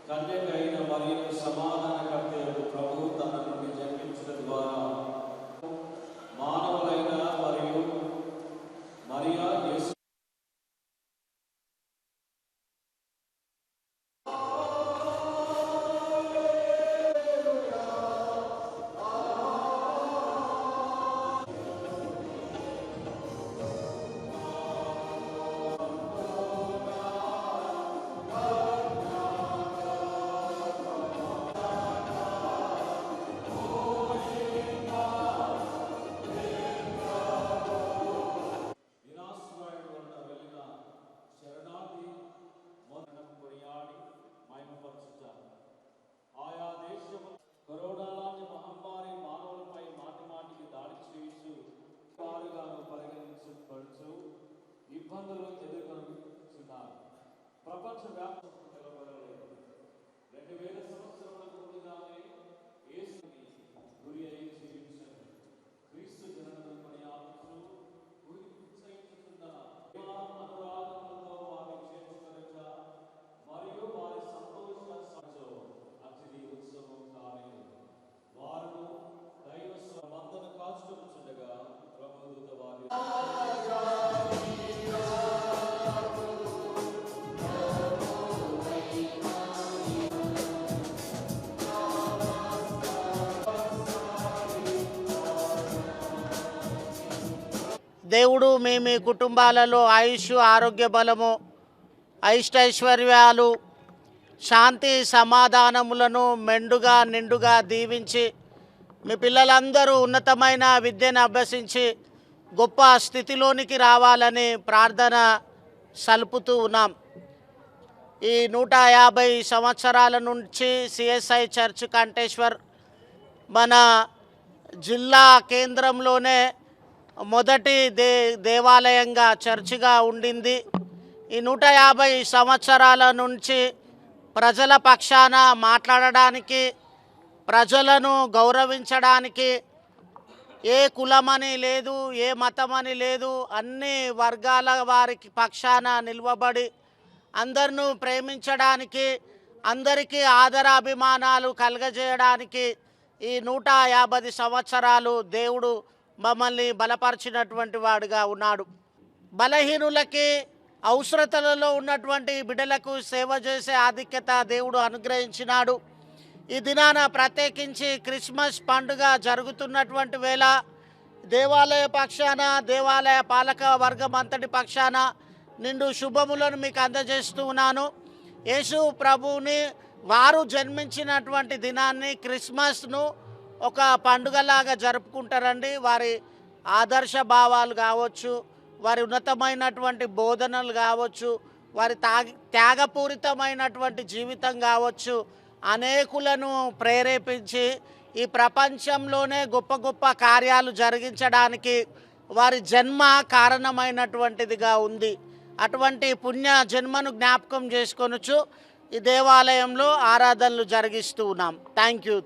కన్యకైన మరియను సమాధానకర్త యొక్క ప్రభువు తన నుండి జన్మించడం ద్వారా మానవులైన మరియు మరియా యేసు కరోనా లాంటి మహమ్మారి మానవులపై మాటి మాటికి దాడి చేస్తూ వారుగాను పరిగణించబడుతూ ఇబ్బందులు ఎదుర్కొంటున్నారు. ప్రపంచ వ్యాప్తంగా నిలబడలేదు. 2000 సంవత్సరాలకు ముందుగానే యేసుని గురి అయి జీవించారు. క్రీస్తు జననం కొనియాడుతూ ఉత్సహించుతున్న అనురాగములతో వారిని చేర్చుకొనుట మరియు వారి సంతోష అతిథి ఉత్సవం కాలేదు. వారు దైవ మందను కాచుకొనుచుండగా ప్రభుదూత వారి దేవుడు మీ కుటుంబాలలో ఆయుష్, ఆరోగ్య బలము, ఐష్టైశ్వర్యాలు, శాంతి సమాధానములను మెండుగా నిండుగా దీవించి మీ పిల్లలందరూ ఉన్నతమైన విద్యను అభ్యసించి గొప్ప స్థితిలోనికి రావాలని ప్రార్థన సలుపుతూ ఉన్నాం. ఈ 150 సంవత్సరాల నుంచి సిఎస్ఐ చర్చ్ కంటేశ్వర్ మన జిల్లా కేంద్రంలోనే మొదటి దేవాలయంగా చర్చిగా ఉండింది. ఈ 150 సంవత్సరాల నుంచి ప్రజల పక్షాన మాట్లాడడానికి, ప్రజలను గౌరవించడానికి ఏ కులమని లేదు, ఏ మతమని లేదు, అన్ని వర్గాల వారికి పక్షాన నిలవబడి అందరినూ ప్రేమించడానికి, అందరికీ ఆదరాభిమానాలు కలగజేయడానికి ఈ 150 సంవత్సరాలు దేవుడు మమ్మల్ని బలపరిచినటువంటి వాడుగా ఉన్నాడు. బలహీనులకి, అవసరతలలో ఉన్నటువంటి బిడ్డలకు సేవ చేసే ఆధిక్యత దేవుడు అనుగ్రహించినాడు. ఈ దినాన ప్రత్యేకించి క్రిస్మస్ పండుగ జరుగుతున్నటువంటి వేళ దేవాలయ పక్షాన, దేవాలయ పాలక వర్గం అంతటి పక్షాన నిండు శుభములను మీకు అందజేస్తూ ఉన్నాను. యేసు ప్రభువుని వారు జన్మించినటువంటి దినాన్ని, క్రిస్మస్ను ఒక పండుగలాగా జరుపుకుంటారండి. వారి ఆదర్శ భావాలు కావచ్చు, వారి ఉన్నతమైనటువంటి బోధనలు కావచ్చు, వారి త్యాగపూరితమైనటువంటి జీవితం కావచ్చు, అనేకులను ప్రేరేపించి ఈ ప్రపంచంలోనే గొప్ప గొప్ప కార్యాలు జరిగించడానికి వారి జన్మ కారణమైనటువంటిదిగా ఉంది. అటువంటి పుణ్య జన్మను జ్ఞాపకం చేసుకొనుచు ఈ దేవాలయంలో ఆరాధనలు జరిగిస్తూ ఉన్నాం. Thank you.